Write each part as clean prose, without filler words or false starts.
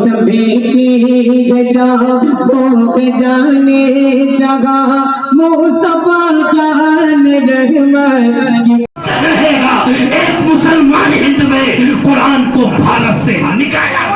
سبھی کی یہ جان فوق جانے جگہ مصطفیٰ جان رحمت کی رہے گا ایک مسلمان ہند میں قرآن کو بھارت سے نکالا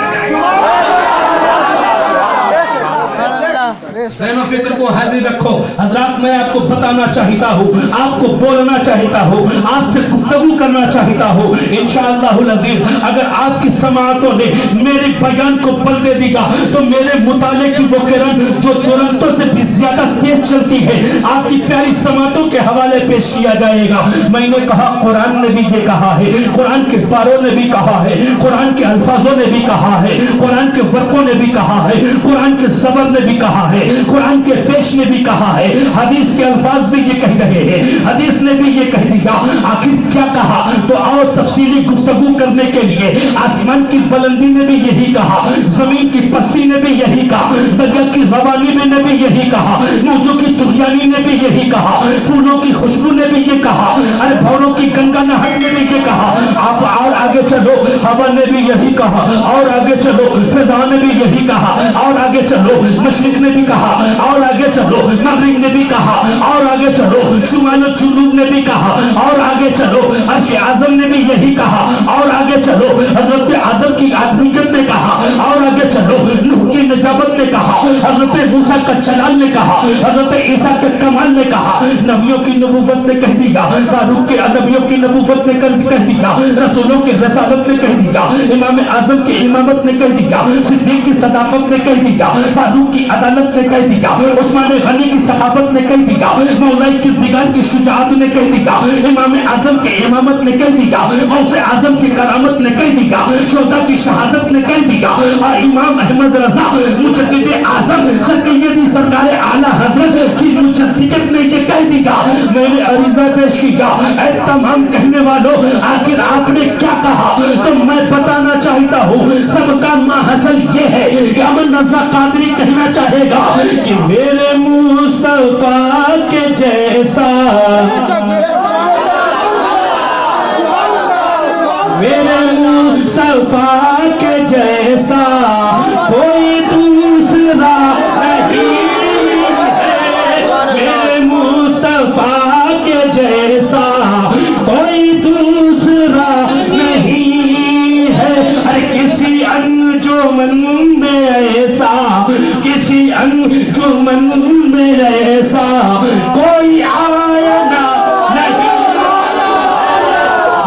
ذہن و فکر کو حاضر رکھو حضرات میں آپ کو بتانا چاہتا ہوں آپ کو بولنا چاہتا ہوں آپ سے گفتگو کرنا چاہتا ہوں انشاءاللہ العزیز اگر آپ کی سماعتوں نے میرے بیان کو بل دے دی گا تو میرے مطالعے کی وہ کرن جو ترنتوں سے بھی زیادہ تیز چلتی ہے آپ کی پیاری سماعتوں کے حوالے پیش کیا جائے گا میں نے کہا قرآن نے بھی یہ کہا ہے قرآن کے پاروں نے بھی کہا ہے قرآن کے الفاظوں نے بھی کہا ہے قرآن کے ورقوں نے بھی کہا ہے قرآن کے صبر نے بھی کہا ہے قرآن کے پیش نے بھی کہا ہے حدیث کے الفاظ بھی یہ کہہ رہے ہیں حدیث نے بھی یہ کہہ دیا آخر کیا کہا تو آؤ تفصیلی گفتگو کرنے کے لیے آسمان کی بلندی نے بھی یہی کہا زمین کی پستی نے بھی یہی کہا دریا کی روانی میں نے بھی یہی کہا موجوں کی طغیانی نے بھی یہی کہا پھولوں کی خوشبو نے بھی یہ کہا ارے بھوروں کی گنگا نہر نے بھی یہ کہا آپ اور آگے چلو ہوا نے بھی یہی کہا اور آگے چلو فضا نے بھی یہی کہا اور آگے چلو مشرق نے بھی کہا اور آگے چلو مغرب نے بھی کہا اور آگے چلو شمال و جنوب نے بھی کہا اور آگے چلو عرش اعظم نے بھی یہی کہا اور آگے چلو حضرت آدم کی آدمیت نے کہا اور آگے چلو نوح کی نجابت نے کہا حضرت موسیٰ کا جلال نے کہا حضرت عیسیٰ کے کمال نے کہا نبیوں کی نبوت نے کہہ دیا فاروق کے نبیوں کی نبوت نے کہہ دیا رسولوں کی رسالت نے کہہ دیا امام اعظم کی امامت نے کہہ دیا صدیق کی صداقت نے کہہ دیا فاروق کی عدالت نے کہہ دیا عثمان غنی کی صحابت نے کہہ دیا مولائی کی دیگر کی شجاعت نے کہہ دیا امام اعظم کی امامت نے کہہ دیا غوث اعظم کی کرامت نے کہہ دیا شہداء کی شہادت نے کہہ دیا اور امام احمد رضا مجدد اعظم سیدی سرکار اعلی حضرت کی مجددیت نے یہ کہہ دیا میں نے عریضہ پیش کیا اے تمام کہنے والوں آخر آپ نے کیا کہا تو میں بتانا چاہتا ہوں سب کا ماحصل یہ ہے کہ امن رضا قادری کہنا چاہے گا کہ میرے مصطفیٰ کے جیسا میرے مصطفیٰ کے جیسا کوئی دوسرا نہیں ہے میرے مصطفیٰ کے جیسا کوئی دوسرا نہیں ہے ارے کسی انجمن میں ایسا کسی انجمن میں ایسا کوئی آئینہ نہیں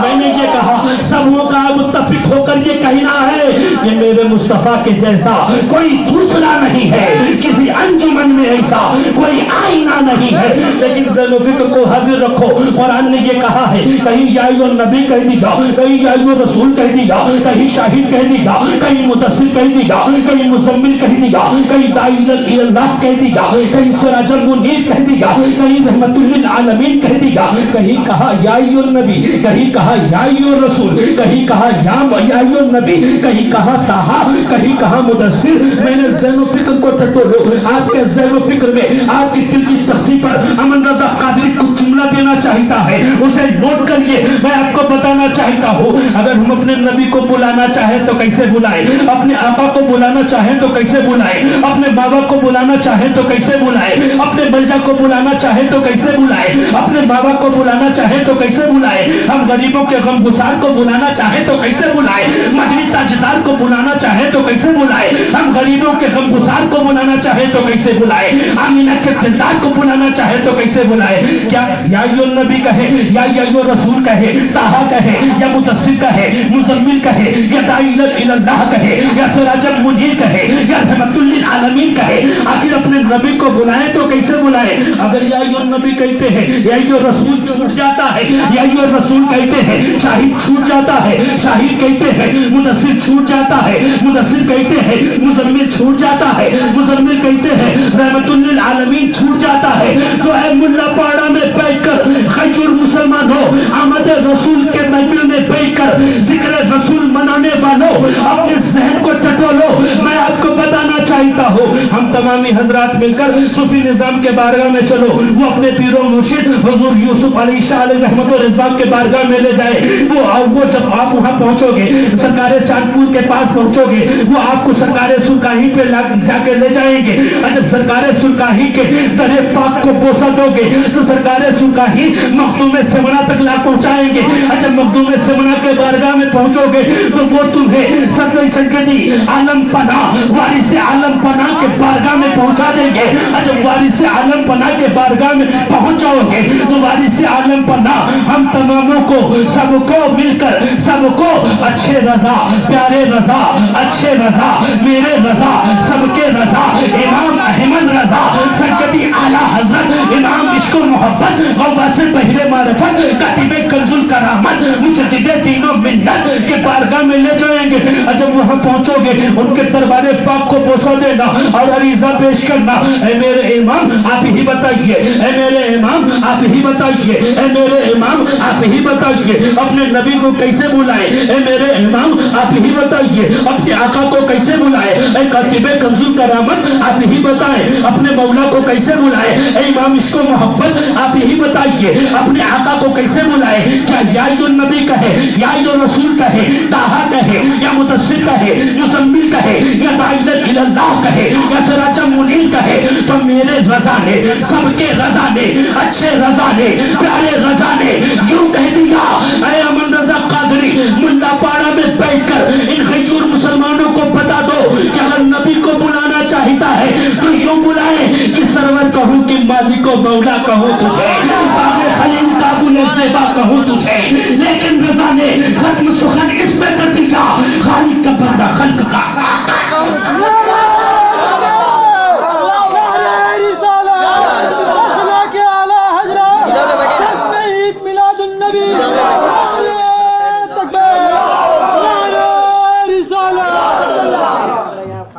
میں نے یہ کہا سبوں کا متفق ہو کر یہ کہنا ہے کہ میرے مصطفیٰ کے جیسا کوئی دوسرا نہیں ہے کسی انجمن میں ایسا کوئی آئینہ نہیں ہے لیکن ذہن و فکر کو حاضر رکھو قرآن نے یہ کہا ہے کہیں یا ایھا النبی کہہ دیا کہیں یا ایھا الرسول کہہ دیا کہیں شاہد کہہ دیا کہیں مدثر کہہ دیا کہیں مزمل کہہ دیا کہیں داعی الی اللہ کہہ دیا کہیں سراج المنیر کہہ دیا کہیں رحمت للعالمین کہہ دیا کہیں کہا یا ایھا النبی کہیں کہا یا ایھا الرسول کہیں کہا یا ایھا النبی کہیں کہا تاہا کہیں کہا مدثر میں نے ذہن و فکر کو ٹٹولو آپ کے ذہن و فکر میں آپ کی دل کی تختی پر امن رضا قادری کو جملہ دینا چاہتا ہے اسے نوٹ کریے میں آپ کو بتانا چاہتا ہوں اگر ہم اپنے نبی کو بلانا چاہیں تو کیسے بلائیں اپنے آقا کو بلانا چاہیں تو کیسے بلائیں اپنے بابا کو بلانا چاہیں تو کیسے بلائیں اپنے بلجا کو بلانا چاہیں تو کیسے بلائیں اپنے بابا کو بلانا چاہیں تو کیسے بلائیں ہم غریبوں کے غم گسار کو بلانا چاہیں تو کیسے بلائیں مدنی تاجدار کو بلانا چاہیں تو کیسے بلائیں ہم غریبوں کے غم گسار کو بلانا چاہیں تو کیسے بلائیں آمینہ کے دلدار کو بلانا چاہیں تو کیسے بلائیں کیا یا ایھا النبی کہے یا ایھا الرسول کہے طٰہٰ کہے یا مدثر کہے مزمل کہے یا داعی الی اللہ کہے یا سراج المنیر کہے یا رحمت للعالمین کہے آخر اپنے نبی کو بلائیں تو کیسے بلائیں اگر یا ایھا النبی کہتے ہیں یا ایھا الرسول چھوٹ جاتا ہے یا ایھا الرسول کہتے ہیں شاہد چھوٹ جاتا ہے شاہد کہتے ہیں مدثر چھوٹ جاتا ہے مدثر کہتے ہیں مزمل چھوٹ جاتا ہے مزمل کہتے ہیں رحمت للعالمین چھوٹ جاتا ہے تو اے ملا پاڑا میں بیٹھ کر خجور مسلمان ہو آمد رسول کے محفل میں بیٹھ کر ذکر رسول منانے والوں اپنے ذہن کو ٹٹولو میں آپ کو بتانا چاہتا ہوں ہم तमामी हजरात मिलकर सूफी निजाम के बारगाह में चलो, वो अपने पीरो मुर्शिद हुजूर यूसुफ अली शाह रहमत व रिजवान के बारगाह में ले जाए। वो जब आप वहां पहुंचोगे, सरकारे चांदपुर के पास पहुंचोगे, वो आपको सरकारे सुरकाही पे जाके ले जाएंगे। और जब सरकारे सुरकाही के दरे पाक को बोसा दोगे तो सरकारे सुरकाही मखदूम समना तक ला पहुंचाएंगे। और जब मखदूम समना के बारगाह में पहुंचोगे तो वो तुम्हें सतलज संगदी आलम पना वारिस आलम पना के बारगाह में पहुंचा देंगे। और जब वारिस आलम पना के बारगाह में पहुंच जाओगे तो वारिस आलम पना हम तमामों को सबको मिलकर सबको अच्छे रजा, प्यारे रजा, अच्छे रजा, मेरे रजा, सबके रजा, इमाम अहमद रजा संगदी आला हजरत इमाम इश्क मोहब्बत और वासिल बहिरे मारिफत कातिबे कंजुल करामत मुजद्दिदे दीनो मिल्लत के बारगाह में ले जाएंगे। और जब वहां पहुंचोगे उनके दरबारे पाक को बोसा देना और अरीजा पेश करना, ऐ मेरे इमाम आप ही बताइए, ऐ मेरे इमाम आप ही बताइए, ऐ मेरे इमाम आप ही बताइए अपने नबी को कैसे बुलाए, ऐ मेरे इमाम आप ही बताइए अपने आका को कैसे बुलाए, ऐ कातिबे कंजुल करामत आप ही बताए अपने मौला को कैसे बुलाए, ऐ इमाम इश्को मोहब्बत आप ही बताइए अपने आका को कैसे बुलाए। क्या या जो नबी कहे, या जो रसूल कहे, ताहा कहे, या मुदस्सिर कहे, मुज़म्मिल कहे, या दाइल इलल्लाह कहे, या सिराज मुनीर कहे, तो मेरे रजा ने, सबके रजा ने, अच्छे रजा ने, प्यारे रजा ने यूं कह दिया, ऐ अमन रजा कादरी मुल्ला पाड़ा में बैठकर इन खजूर मुसलमानों को बता दो कि अगर नबी को बुलाना चाहता है तो यूं बुलाए कि सरवर कहूं कि मालिको मौला कहूं तुझे, बागे खलील काबुल ज़ेबा कहूं तुझे। लेकिन रजा ने खत्म सुखन इसमें कर दिया, खालिक का बंदा खल्क का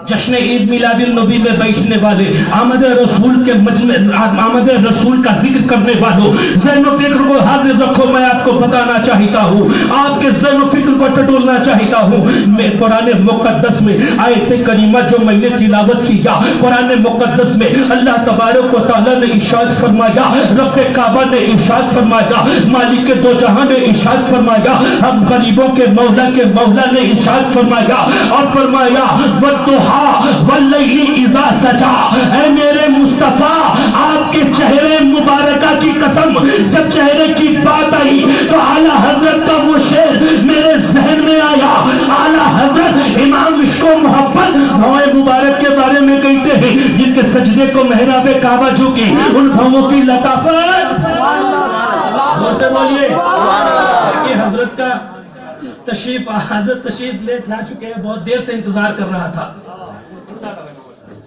जश्न ईद मिलादुन नबी में बैठने वाले, आमद रसूल के आमद रसूल का जिक्र करने वालों, ज़हन फिक्र को हाजिर रखो। मैं आपको बताना चाहता हूँ, आपके ज़हन फिक्र को टटोलना चाहता हूँ। मैं कुरान मुक़द्दस में आयत करीमा जो मैंने तिलावत किया, कुरान मुक़द्दस में अल्लाह तबारक व तआला ने इरशाद फरमाया, रब काबा ने इरशाद फरमाया, मालिक के दो जहां ने इरशाद फरमाया, हम गरीबों के मौला ने इरशाद फरमाया और फरमाया वद्दुहा वल्लैली इज़ा सजा। ऐ मेरे मुस्तफा आपके चेहरे मुबारका की कसम, जब चेहरे की बात आई तो आला हजरत का वो शेर मेरे जहन में आया। आला हजरत इमाम इश्को मोहब्बत भौए मुबारक के बारे में कहते हैं, जिनके सजदे को महराबे काबा झुकी, उन भवों की लताफत बोलिए हजरत का हजरत तशरीफ ले ला चुके हैं, बहुत देर से इंतजार कर रहा था।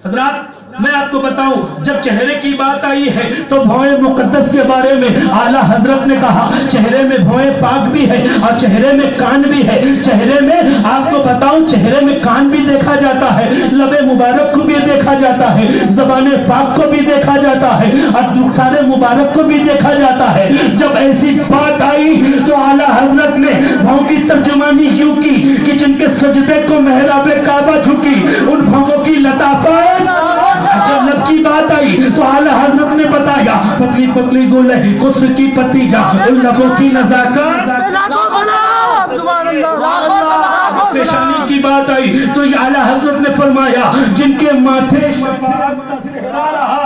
हजरात मैं आपको बताऊं, जब चेहरे की बात आई है तो भौए मुकद्दस के बारे में आला हजरत ने कहा, चेहरे में भौए पाक भी है और चेहरे में कान भी है। चेहरे में आपको बताऊं, चेहरे में कान भी देखा जाता है, लबे मुबारक को भी देखा जाता है, ज़बाने पाक को भी देखा जाता है और दुख्तारे मुबारक को भी देखा जाता है। जब ऐसी बात आई तो आला हजरत ने भौं की तर्जुमानी यूं की कि जिनके सजदे को महराबे काबा झुकी, उन भौं की लताफत। जब लब की बात आई तो आला हजरत ने बताया, पतली पतली गोले कुछ की पत्तियां, उन लबों की नज़ाकत। पेशानी की बात आई तो आला हजरत ने फरमाया, जिनके माथे शफाअत का सहरा रहा,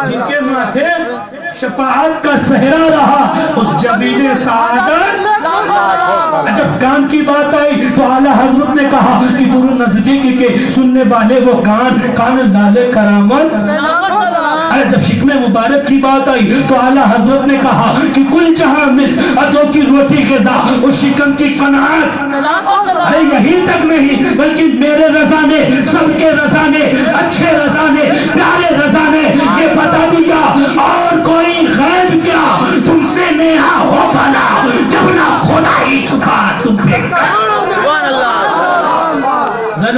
जिनके माथे शफाअत का सहरा रहा, उस जबीने सादत। जब कान की बात आई तो आला हजरत ने कहा कि गुरु नजदीक के सुनने वाले वो कान लाले करामत। जब शिकमे मुबारक की बात आई तो आला हजरत ने कहा कि कुल जहां में अजो की रोटी ग़िज़ा उस शिकम की कनात। अरे यही तक नहीं बल्कि मेरे रजा ने, सबके रजा ने, अच्छे रजा ने, प्यारे रजा ने ये बता दिया, और कोई गैब क्या तुमसे नेहा हो भला, जब ना खुदा ही छुपा तुम पे।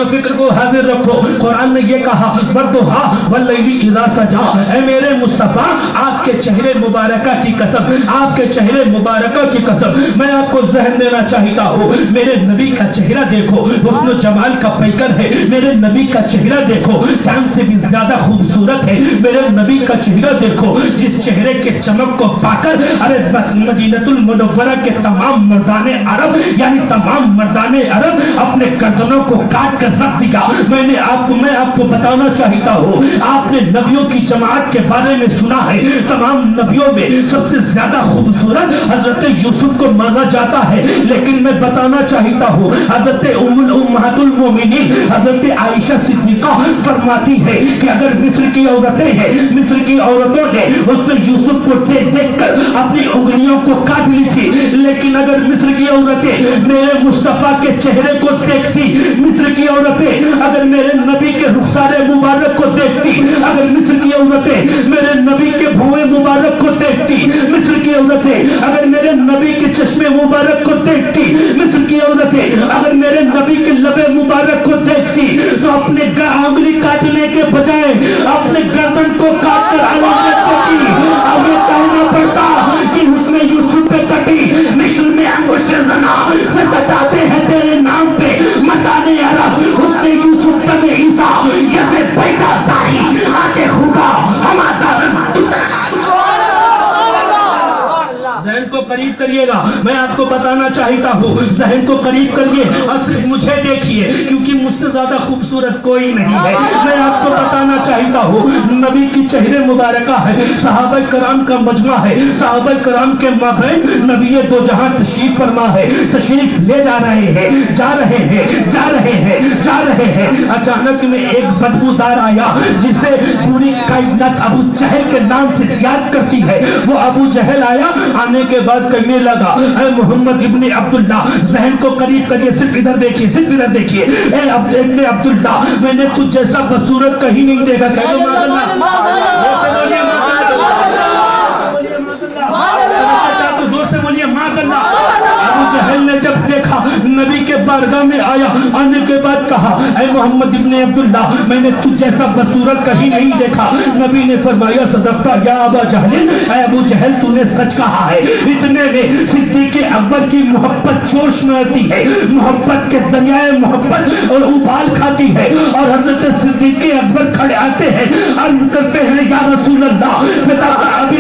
फिक्र को हाजिर रखो। कुरान ने ये कहा वद्दुहा वल्लैली इज़ा सजा, ऐ मेरे मुस्तफा आपके चेहरे मुबारका की कसम, आपके चेहरे मुबारका की कसम मैं आपको जहन देना चाहता हूँ। मेरे नबी का चेहरा देखो, हुस्न जमाल का पैकर है। मेरे नबी का चेहरा देखो, चांद से भी ज्यादा खूबसूरत है। मेरे नबी का चेहरा देखो, जिस चेहरे के चमक को पाकर अरे मदीनतुल मुनव्वरा के तमाम मर्दाने अरब यानी तमाम मर्दाने अरब अपने गर्दनों को काट कर रख दिया। मैं आपको बताना चाहता हूँ, आपने नबियों की जमात के बारे में सुना है। तमाम नबियों में सबसे ज्यादा खूबसूरत हजरत यूसुफ को माना जाता है, लेकिन मैं बताना चाहता हूँ हजरत उम्महातुल मोमिनीन हजरत आयशा सिद्दीका फरमाती है कि अगर मिस्र की औरतें हैं, मिस्र की औरतों ने उसमें यूसुफ को देख कर अपनी उंगलियों को काट ली थी, लेकिन अगर मिस्र की औरतें मेरे मुस्तफा के चेहरे को देखती, मिस्र की औरतें अगर मेरे नबी के रुखसारे मुबारक को देखती, अगर मिस्र की औरतें मेरे नबी के भुएं मुबारक को देखती, मिस्र की औरतें अगर मेरे नबी के चश्मे मुबारक को देखती, मिस्र की औरतें अगर मेरे नबी के लबे मुबारक को देखती, तो अपने आंगली काटने के बजाय अपने गर्दन को काट कर अब ये कहना पड़ता कि उसने यूसुफ पे कटी, मिस्र में अंगूठे ज़ना से बताते हैं तेरे नाम पे मताने अरब, उसने यूसुफ तब ईसा जैसे पैदा ताई आजे खुदा हमारा जहन को करीब करिएगा। मैं आपको बताना चाहता हूँ, जहन को करीब करिए और सिर्फ मुझे देखिए, क्योंकि मुझसे ज्यादा खूबसूरत कोई नहीं है। मैं आपको बताना चाहता हूँ, नबी की चेहरे मुबारका है, सहाबा कराम का मजमा है, सहाबा कराम के माबैन नबी दो जहां तशरीफ फरमा है, तशरीफ ले जा रहे हैं, जा रहे हैं, जा रहे हैं, जा रहे हैं। अचानक में एक बदबूदार आया जिसे पूरी कायनात अबू जहल के नाम से याद करती है। वो अबू जहल आया, आने के बाद कहने लगा ऐ मोहम्मद इब्ने अब्दुल्ला, जहन को करीब करिए, सिर्फ इधर देखिए, सिर्फ इधर देखिए। ऐ इब्ने अब्दुल्ला, मैंने तुझ जैसा बसूरत कहीं नहीं देखा। कह दो माज़अल्लाह, जोर से बोलिए माज़अल्लाह। अबू जहल ने जब देखा नबी के बारगाह में आया, आने के बाद कहा ऐ मोहम्मद इब्ने अब्दुल्ला, मैंने तुझ जैसा बसूरत कहीं नहीं देखा। नबी ने फरमाया सदक़ता या अबा जहल, ऐ अबू जहल तूने सच कहा है। इतने में सिद्दीक़ अकबर की मोहब्बत जोश में आती है, मोहब्बत के दरियाए मोहब्बत और उबाल खाती है, और हजरत सिद्दीक़ अकबर खड़े आते हैं, अर्ज करते हैं या रसूल अल्लाह, पिता अभी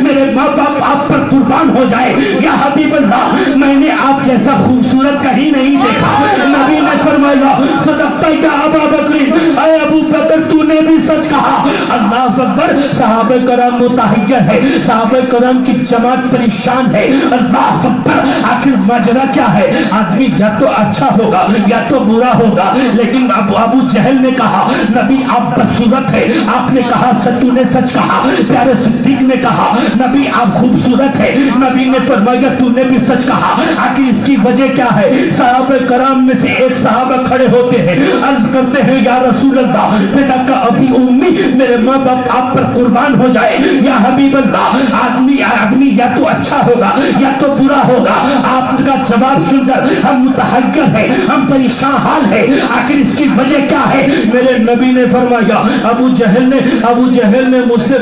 मेरे माँ बाप आप पर कुर्बान हो जाए, या हबीब अल्लाह मैंने आप जैसा खूबसूरत कहीं नहीं देखा। नबी ने फरमाया सदक़ता या अबा बकर, ऐ अबू बकर तूने भी सच कहा। अल्लाह अकबर। सहाबे कराम मुतहय्यर है, सहाबे कराम की जमात परेशान है। अल्लाह अकबर। आखिर माजरा क्या है? आदमी या तो अच्छा होगा या तो बुरा होगा, लेकिन अबू जहल ने कहा नबी आप बदसूरत है, आपने कहा तूने सच कहा। प्यारे सिद्दीक ने कहा नबी आप खूबसूरत है, नबी ने फरमाया तूने भी सच कहा। आखिर इसकी वजह क्या है? सहाबा कराम में से एक सहाबा खड़े होते हैं, अर्ज करते हैं या रसूल अल्लाह, पिता का अभी उम्मी मेरे माँ बाप आप पर कुर्बान हो जाए, या हबीब अल्लाह आदमी या तो अच्छा होगा या तो बुरा होगा। आपका जवाब सुनकर हम मुतहय्यर हैं, हम परेशान हाल है, आखिर इसकी वजह क्या है? मेरे नबी ने फरमाया अबू जहल ने मुझसे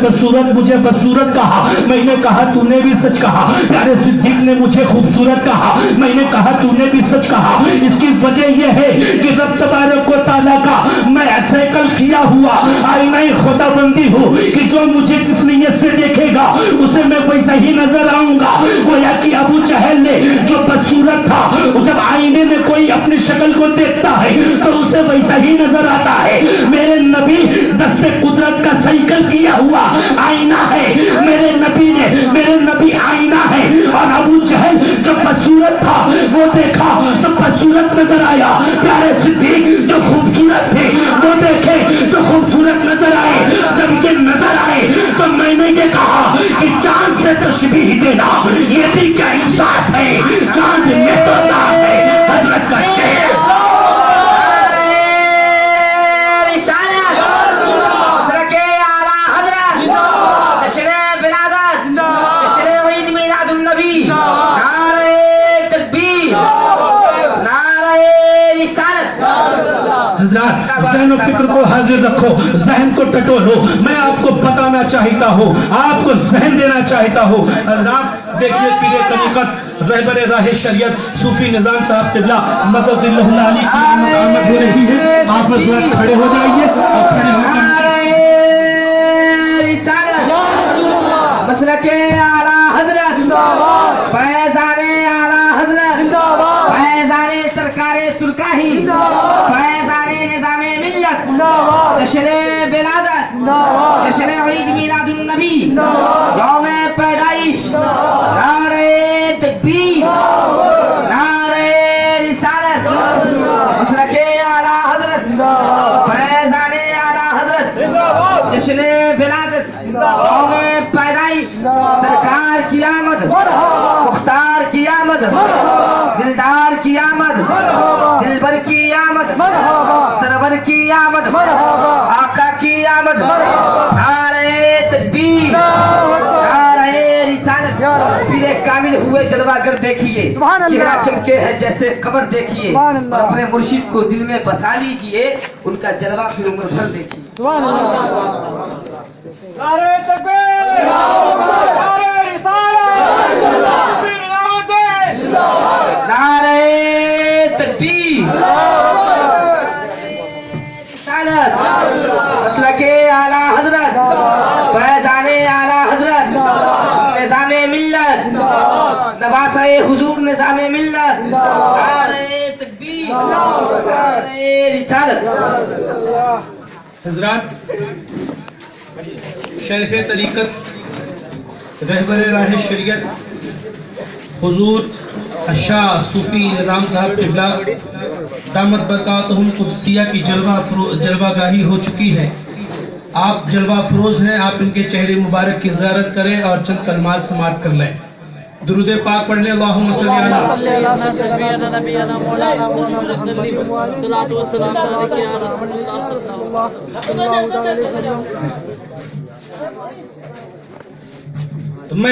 मुझे बसूरत कहा, मैंने कहा तूने भी सच कहा। प्यारे सिद्दीक ने मुझे खूबसूरत कहा, मैंने कहा तूने भी सच कहा। इसकी वजह यह है कि रब तबारक व तआला का मैं कल किया हुआ आईना खुदाबंदी हूँ कि जो मुझे जिस नीयत से देखेगा उसे मैं वैसा ही नजर आऊंगा। गोया कि अबू जहल ने जो बसूरत था, जब आईने में कोई अपनी शक्ल को देखता है तो उसे वैसा ही नजर आता है। मेरे नबी दस्ते कुदरत का साइकिल किया हुआ आईना है, मेरे नबी आईना है। और अबू जहल जब बसूरत था वो देखा तो बसूरत नजर आया, प्यारे सिद्दीक जो खूबसूरत थे वो देखे तो खूबसूरत नजर आए। जब ये नजर आए तो मैंने ये कहा कि चांद से तशबीह देना ये भी क्या इंसाफ है? चांद में तो नाम है हजरत का चेहरा। حضرات ذہن و فکر کو حاضر رکھو, ذہن کو ٹٹولو. میں آپ کو بتانا چاہتا ہوں, آپ کو ذہن دینا چاہتا ہوں. حضرات دیکھیے پیر طریقت رہبر راہ شریعت صوفی نظام صاحب قبلہ مدد اللہ علی کی آمد ہو رہی ہے. آپ حضرات کھڑے ہو جائیے اور کھڑے ہو کر مسلک اعلی حضرت فیضان اعلی حضرت فیضان سرکار سرکاہی فیضان نظام ملت جشن ولادت جشن عید میلاد النبی یوم پیدائش نعرہ تکبیر نعرہ رسالت مسلک اعلی حضرت فیضان اعلی حضرت جشن ولادت یوم پیدائش سرکار کی آمد مختار کی آمد دلدار کی آمد دلبر کی آمد سرور کی آمد آقا کی آمد نعرہ تکبیر نعرہ رسالت. پھر ایک کامل ہوئے جلوہ گر دیکھیے, چہرہ چمکے ہے جیسے قمر دیکھیے, اور اپنے مرشد کو دل میں بسا لیجئے, ان کا جلوہ پھر عمر بھر دیکھیے. نعرہ تکبیر نعرہ رسالت نعرہ تکبیر رسالت مسلک اعلی حضرت فیضان اعلی حضرت نظام ملت نواسہ حضور نظام ملت نعرہ تکبیر نعرہ رسالت. حضرات شیخ طریقت رہبر راہ شریعت حضور الشاہ صوفی نظام صاحب قبلہ دامت برکاتہم قدسیہ کی جلوہ گاہی ہو چکی ہے. آپ جلوہ فروز ہیں, آپ ان کے چہرے مبارک کی زیارت کریں اور چند کلمات سماعت کر لیں. درود پاک پڑھ لیں. اللہم صلی علی سیدنا مولانا محمد صلوات و سلام علیہ یا رسول اللہ صلی اللہ علیہ وسلم.